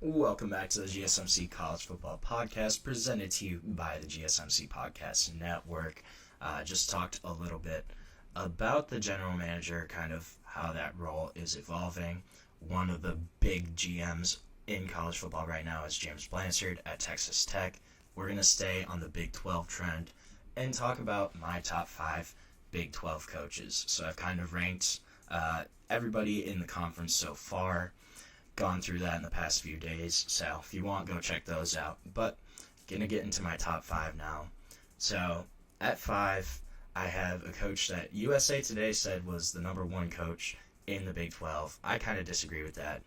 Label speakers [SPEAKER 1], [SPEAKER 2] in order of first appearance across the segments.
[SPEAKER 1] Welcome back to the GSMC College Football Podcast, presented to you by the GSMC Podcast Network. Just talked a little bit about the general manager, kind of how that role is evolving. One of the big GMs in college football right now is James Blanchard at Texas Tech. We're going to stay on the Big 12 trend and talk about my top 5 Big 12 coaches. So I've kind of ranked everybody in the conference so far. Gone through that in the past few days, so if you want, go check those out. But gonna get into my top 5 now. So at 5, I have a coach that USA Today said was the number 1 coach in the Big 12. I kind of disagree with that,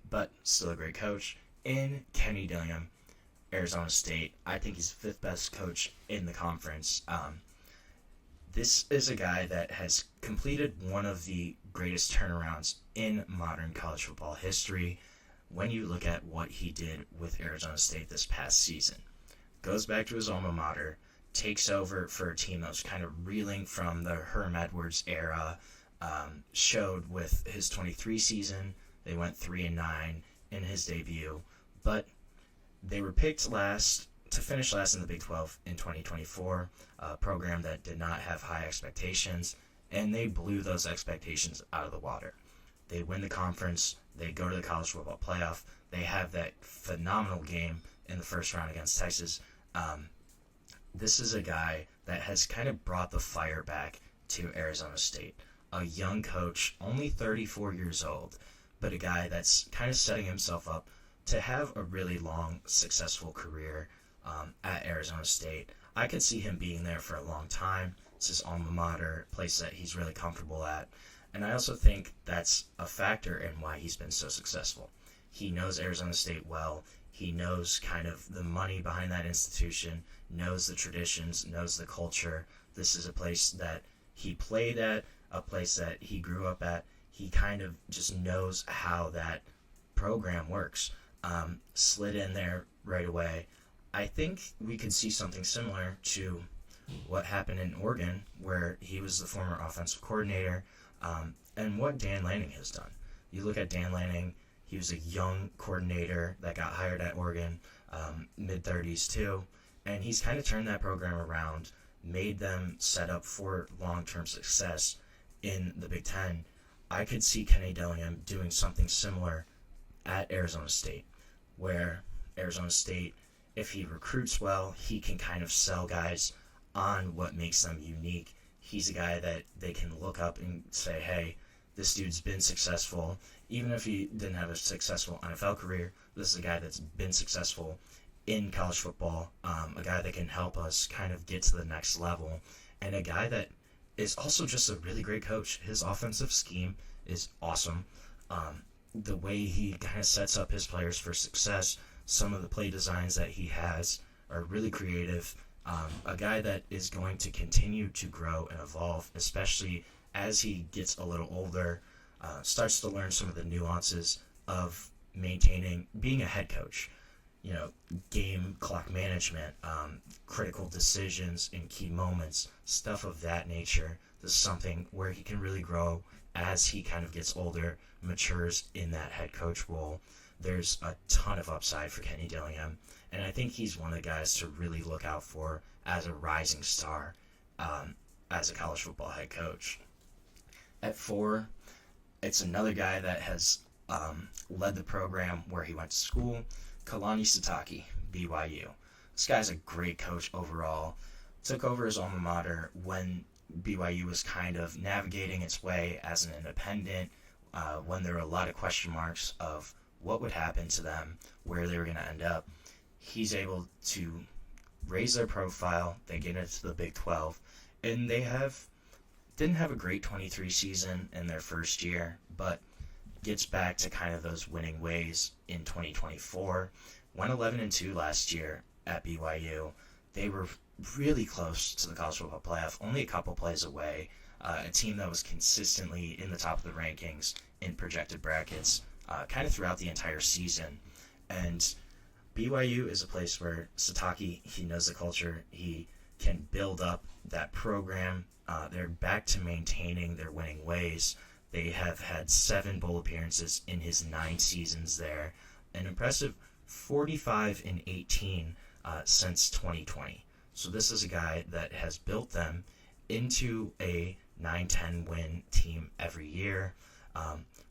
[SPEAKER 1] but still a great coach. In Kenny Dillingham, Arizona State, I think he's the 5th best coach in the conference. This is a guy that has completed one of the greatest turnarounds in modern college football history when you look at what he did with Arizona State this past season. Goes back to his alma mater, takes over for a team that was kind of reeling from the Herm Edwards era, showed with his 23 season. They went 3-9 in his debut, but they were picked to finish last in the Big 12 in 2024, a program that did not have high expectations, and they blew those expectations out of the water. They win the conference, they go to the college football playoff, they have that phenomenal game in the first round against Texas. This is a guy that has kind of brought the fire back to Arizona State. A young coach, only 34 years old, but a guy that's kind of setting himself up to have a really long, successful career at Arizona State. I could see him being there for a long time. It's his alma mater, a place that he's really comfortable at. And I also think that's a factor in why he's been so successful. He knows Arizona State well. He knows kind of the money behind that institution, knows the traditions, knows the culture. This is a place that he played at, a place that he grew up at. He kind of just knows how that program works. Slid in there right away. I think we could see something similar to what happened in Oregon, where he was the former offensive coordinator, and what Dan Lanning has done. You look at Dan Lanning, he was a young coordinator that got hired at Oregon, mid-30s too, and he's kind of turned that program around, made them set up for long-term success in the Big Ten. I could see Kenny Dillingham doing something similar at Arizona State, where Arizona State, if he recruits well, he can kind of sell guys on what makes them unique. He's a guy that they can look up and say, hey, this dude's been successful. Even if he didn't have a successful NFL career, this is a guy that's been successful in college football, a guy that can help us kind of get to the next level, and a guy that is also just a really great coach. His offensive scheme is awesome. The way he kind of sets up his players for success, some of the play designs that he has are really creative. A guy that is going to continue to grow and evolve, especially as he gets a little older, starts to learn some of the nuances of being a head coach. You know, game clock management, critical decisions in key moments, stuff of that nature. This is something where he can really grow as he kind of gets older, matures in that head coach role. There's a ton of upside for Kenny Dillingham, and I think he's one of the guys to really look out for as a rising star as a college football head coach. At 4, it's another guy that has led the program where he went to school, Kalani Sitake, BYU. This guy's a great coach overall. Took over his alma mater when BYU was kind of navigating its way as an independent, when there were a lot of question marks of what would happen to them, where they were going to end up. He's able to raise their profile. They get into the Big 12, and they didn't have a great 23 season in their first year, but gets back to kind of those winning ways in 2024. Went 11-2 last year at BYU. They were really close to the college football playoff, only a couple plays away. A team that was consistently in the top of the rankings in projected brackets kind of throughout the entire season. And BYU is a place where Sitake, he knows the culture. He can build up that program. They're back to maintaining their winning ways. They have had 7 bowl appearances in his 9 seasons there. an impressive 45-18 since 2020. So this is a guy that has built them into a 9-10 win team every year.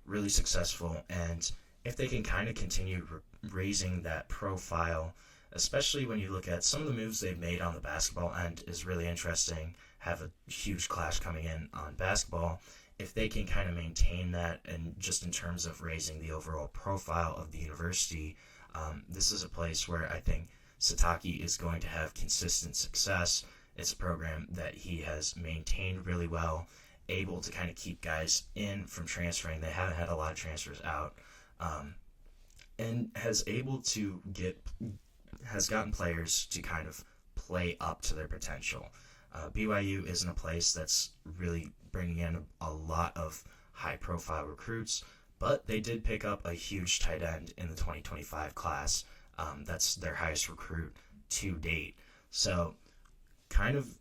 [SPEAKER 1] Really successful, and if they can kind of continue raising that profile, especially when you look at some of the moves they've made on the basketball end is really interesting. Have a huge clash coming in on basketball. If they can kind of maintain that, and just in terms of raising the overall profile of the university, this is a place where I think Sitake is going to have consistent success. It's a program that he has maintained really well, able to kind of keep guys in from transferring. They haven't had a lot of transfers out, and has gotten players to kind of play up to their potential. BYU isn't a place that's really bringing in a lot of high-profile recruits, but they did pick up a huge tight end in the 2025 class. That's their highest recruit to date. So kind of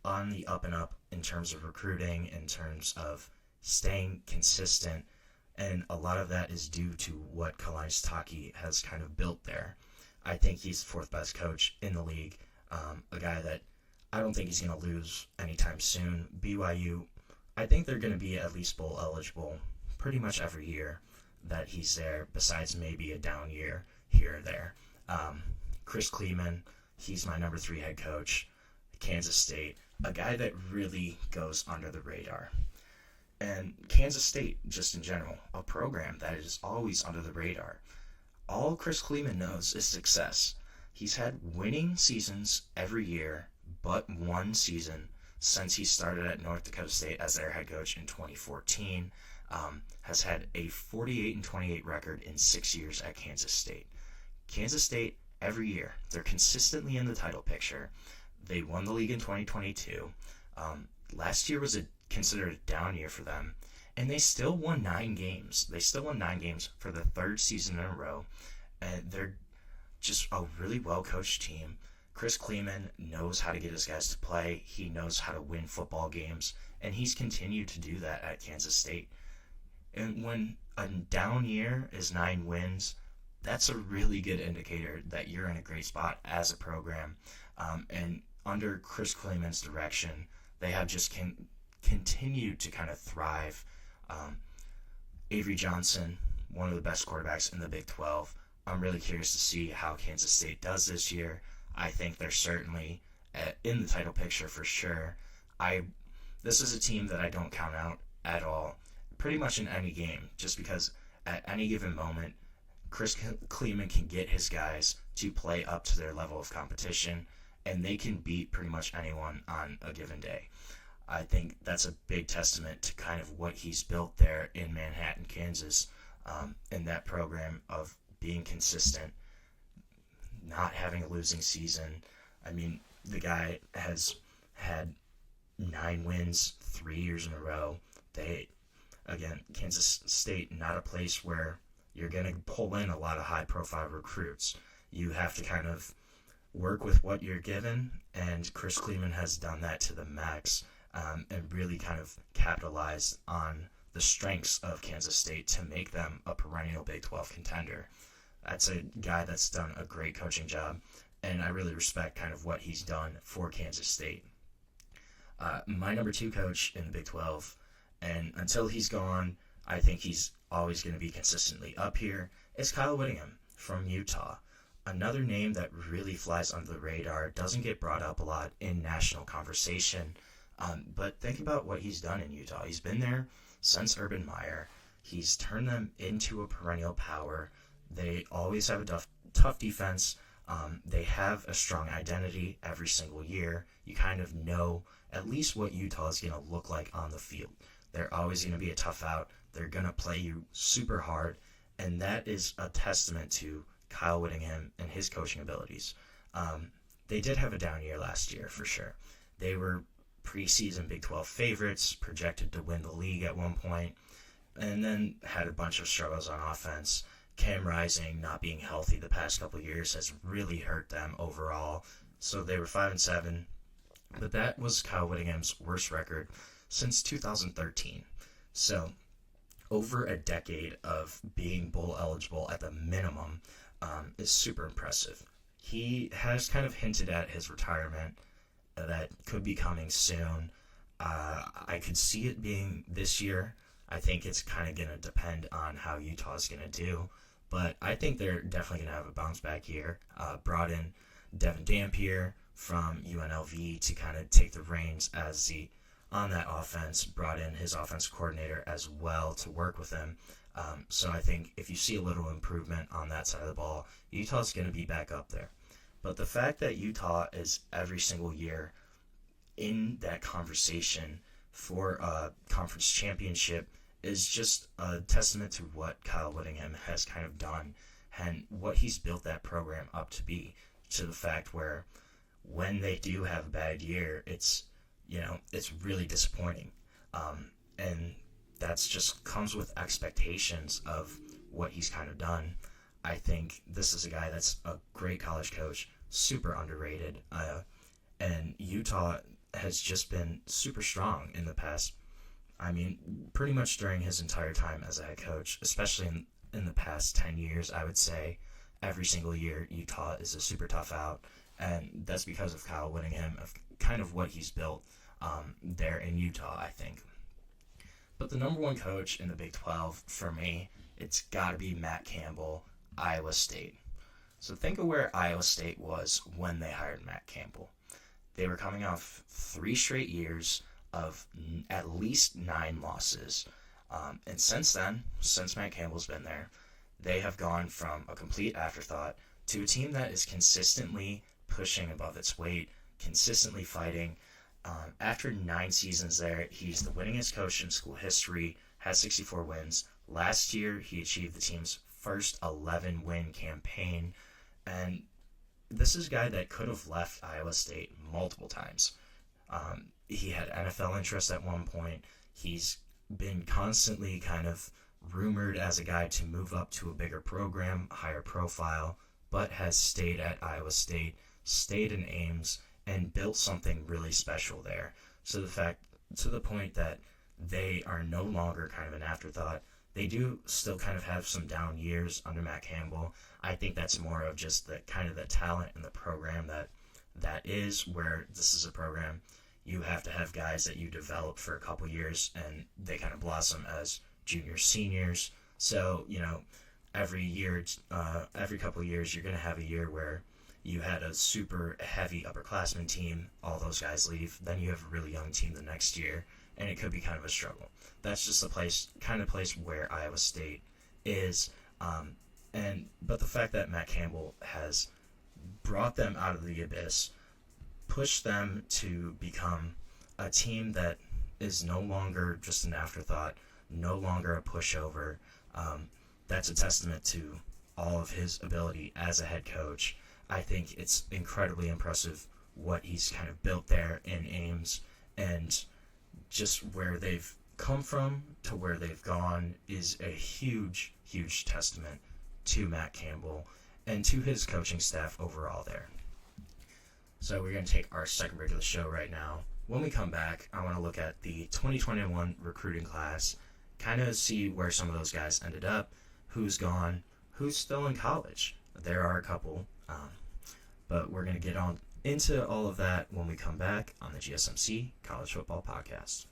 [SPEAKER 1] on the up and up in terms of recruiting, in terms of staying consistent, and a lot of that is due to what Kalani Sitake has kind of built there. I think he's the fourth best coach in the league, a guy that I don't think he's going to lose anytime soon. BYU, I think they're going to be at least bowl eligible pretty much every year that he's there, besides maybe a down year here or there. Chris Klieman, he's my number 3 head coach. Kansas State, a guy that really goes under the radar. And Kansas State, just in general, a program that is always under the radar. All Chris Klieman knows is success. He's had winning seasons every year, but one season since he started at North Dakota State as their head coach in 2014. Has had a 48-28 record in 6 years at Kansas State. Kansas State, every year, they're consistently in the title picture. They won the league in 2022. Last year was considered a down year for them, and they still won 9 games. They still won 9 games for the 3rd season in a row, and they're just a really well-coached team. Chris Klieman knows how to get his guys to play. He knows how to win football games, and he's continued to do that at Kansas State. And when a down year is 9 wins, that's a really good indicator that you're in a great spot as a program. And under Chris Klieman's direction, they have just continued to kind of thrive. Avery Johnson, one of the best quarterbacks in the Big 12. I'm really curious to see how Kansas State does this year. I think they're certainly in the title picture for sure. This is a team that I don't count out at all, pretty much in any game, just because at any given moment, Chris Klieman can get his guys to play up to their level of competition, and they can beat pretty much anyone on a given day. I think that's a big testament to kind of what he's built there in Manhattan, Kansas, in that program of being consistent, not having a losing season. I mean, the guy has had 9 wins 3 years in a row. Kansas State, not a place where you're going to pull in a lot of high-profile recruits. You have to kind of work with what you're given, and Chris Klieman has done that to the max, and really kind of capitalized on the strengths of Kansas State to make them a perennial Big 12 contender. That's a guy that's done a great coaching job, and I really respect kind of what he's done for Kansas State. My number 2 coach in the Big 12, and until he's gone, I think he's always going to be consistently up here, is Kyle Whittingham from Utah. Another name that really flies under the radar, doesn't get brought up a lot in national conversation, but think about what he's done in Utah. He's been there since Urban Meyer. He's turned them into a perennial power. They always have a tough defense. They have a strong identity every single year. You kind of know at least what Utah is going to look like on the field. They're always going to be a tough out. They're going to play you super hard, and that is a testament to Kyle Whittingham and his coaching abilities. They did have a down year last year, for sure. They were preseason Big 12 favorites, projected to win the league at one point, and then had a bunch of struggles on offense. Cam Rising not being healthy the past couple of years has really hurt them overall. So they were 5-7, but that was Kyle Whittingham's worst record since 2013. So over a decade of being bowl eligible at the minimum is super impressive. He has kind of hinted at his retirement that could be coming soon. I could see it being this year. I think it's kind of going to depend on how Utah's going to do. But I think they're definitely going to have a bounce back year. Brought in Devin Dampier from UNLV to kind of take the reins on that offense. Brought in his offensive coordinator as well to work with him. So I think if you see a little improvement on that side of the ball, Utah's going to be back up there. But the fact that Utah is every single year in that conversation for a conference championship is just a testament to what Kyle Whittingham has kind of done and what he's built that program up to be, to the fact where when they do have a bad year, it's really disappointing. And that's just comes with expectations of what he's kind of done. I think this is a guy that's a great college coach, super underrated, and Utah has just been super strong in the past. I mean, pretty much during his entire time as a head coach, especially in the past 10 years, I would say every single year Utah is a super tough out, and that's because of Kyle Whittingham, of kind of what he's built there in Utah, I think. But the number one coach in the Big 12, for me, it's got to be Matt Campbell, Iowa State. So think of where Iowa State was when they hired Matt Campbell. They were coming off 3 straight years of at least 9 losses. And since then, since Matt Campbell's been there, they have gone from a complete afterthought to a team that is consistently pushing above its weight, consistently fighting. After 9 seasons there, he's the winningest coach in school history, has 64 wins. Last year, he achieved the team's first 11-win campaign. And this is a guy that could have left Iowa State multiple times. He had NFL interest at one point. He's been constantly kind of rumored as a guy to move up to a bigger program, higher profile, but has stayed at Iowa State, stayed in Ames, and built something really special there. So to the point that they are no longer kind of an afterthought. They do still kind of have some down years under Matt Campbell. I think that's more of just the kind of the talent in the program that is where this is a program you have to have guys that you develop for a couple years and they kind of blossom as juniors, seniors. So, every year, every couple of years, you're going to have a year where you had a super heavy upperclassmen team, all those guys leave, then you have a really young team the next year, and it could be kind of a struggle. That's just the place where Iowa State is. But the fact that Matt Campbell has brought them out of the abyss, pushed them to become a team that is no longer just an afterthought, no longer a pushover. That's a testament to all of his ability as a head coach. I think it's incredibly impressive what he's kind of built there in Ames, and just where they've come from to where they've gone is a huge, huge testament to Matt Campbell and to his coaching staff overall there. So we're going to take our second break of the show right now. When we come back, I want to look at the 2021 recruiting class, kind of see where some of those guys ended up, who's gone, who's still in college. There are a couple, but we're going to get on into all of that when we come back on the GSMC College Football Podcast.